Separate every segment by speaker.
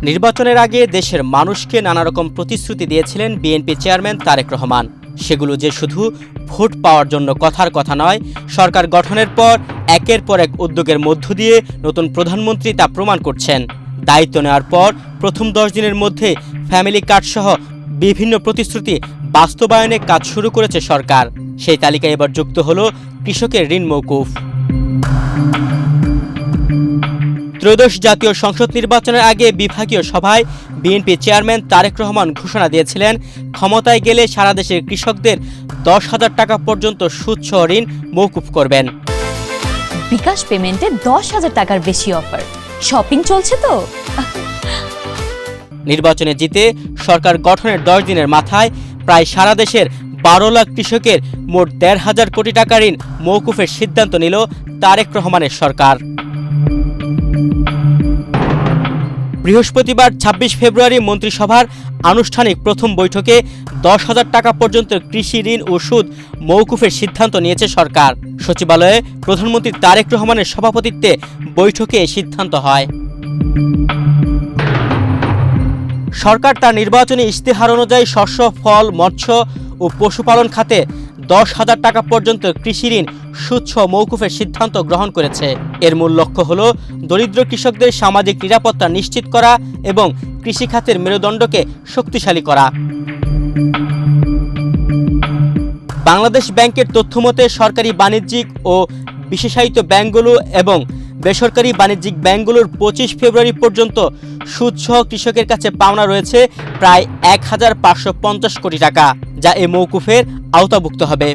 Speaker 1: নির্বাচনের আগে দেশের মানুষকে নানা রকম প্রতিশ্রুতি দিয়েছিলেন বিএনপি চেয়ারম্যান তারেক রহমান। সেগুলো যে শুধু ভোট পাওয়ার জন্য কথার কথা নয়, সরকার গঠনের পর একের পর এক উদ্যোগের মধ্য দিয়ে নতুন প্রধানমন্ত্রী তা প্রমাণ করছেন। দায়িত্ব নেওয়ার পর প্রথম 10 দিনের মধ্যে ফ্যামিলি কার্ড সহ বিভিন্ন প্রতিশ্রুতি বাস্তবায়নে কাজ শুরু করেছে সরকার। সেই তালিকায় এবার যুক্ত হলো কৃষকের ঋণ মওকুফ। ত্রয়োদশ জাতীয় সংসদ নির্বাচনের আগে বিভাগীয় সভায় বিএনপি চেয়ারম্যান তারেক রহমান ঘোষণা দিয়েছিলেন, ক্ষমতায় গেলে সারা দেশের কৃষকদের 10,000 টাকা পর্যন্ত সুদসহ ঋণ মওকুফ করবেন।
Speaker 2: বিকাশ পেমেন্টে 10,000 টাকার বেশি অফার, শপিং চলছে তো।
Speaker 1: নির্বাচনে জিতে সরকার গঠনের 10 দিনের মাথায় প্রায় সারা দেশের 12 লাখ কৃষকের মোট 1,500 কোটি টাকা ঋণ মওকুফের সিদ্ধান্ত নিল তারেক রহমানের সরকার। বৃহস্পতিবার 26 ফেব্রুয়ারি মন্ত্রিসভার আনুষ্ঠানিক প্রথম বৈঠকে 10,000 টাকা পর্যন্ত কৃষি ঋণ ও সুদ মওকুফের সিদ্ধান্ত নিয়েছে সরকার। সচিবালয়ে প্রধানমন্ত্রী তারেক রহমানের সভাপতিত্বে বৈঠকে এই সিদ্ধান্ত হয়। সরকার তার নির্বাচনী ইশতেহার অনুযায়ী শস্য, ফল, মৎস্য ও পশুপালন খাতে 10,000 টাকা পর্যন্ত কৃষি ঋণ সুদসহ মওকুফের সিদ্ধান্ত গ্রহণ করেছে। এর মূল লক্ষ্য হল দরিদ্র কৃষকদের সামাজিক নিরাপত্তা নিশ্চিত করা এবং কৃষি খাতের মেরুদণ্ডকে শক্তিশালী করা। বাংলাদেশ ব্যাংকের তথ্যমতে সরকারি বাণিজ্যিক ও বিশেষায়িত ব্যাংকগুলো এবং বেসরকারি বাণিজ্যিক ব্যাংকগুলোর 25 ফেব্রুয়ারি পর্যন্ত সুদসহ কৃষকের কাছে পাওনা রয়েছে প্রায় 1,550 কোটি টাকা, যা এই মওকুফের আওতাভুক্ত হবে।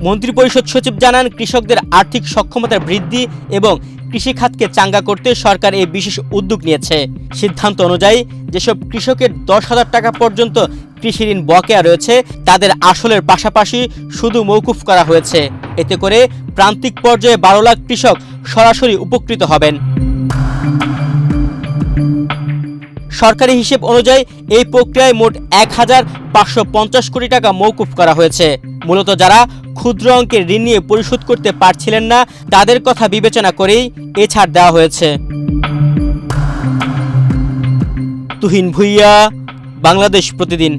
Speaker 1: মন্ত্রিপরিষদ সচিব জানান, কৃষকদের আর্থিক সক্ষমতা বৃদ্ধি এবং কৃষি খাতকে চাঙ্গা করতে সরকার এই বিশেষ উদ্যোগ নিয়েছে। সিদ্ধান্ত অনুযায়ী যেসব কৃষকের 10,000 টাকা পর্যন্ত কৃষি ঋণ বকেয়া রয়েছে তাদের আসলের পাশাপাশি শুধু মওকুফ করা হয়েছে। এতে করে প্রান্তিক পর্যায়ে 12 লাখ কৃষক সরাসরি উপকৃত হবেন। সরকারি হিসেব অনুযায়ী এই প্রক্রিয়ায় মোট 1,550 কোটি টাকা মওকুফ করা হয়েছে। মূলত যারা ক্ষুদ্র অঙ্কের ঋণ নিয়ে পরিশোধ করতে পারছিলেন না তাদের কথা বিবেচনা করেই এ ছাড় দেওয়া হয়েছে। তুহিন ভুইয়া, বাংলাদেশ প্রতিদিন।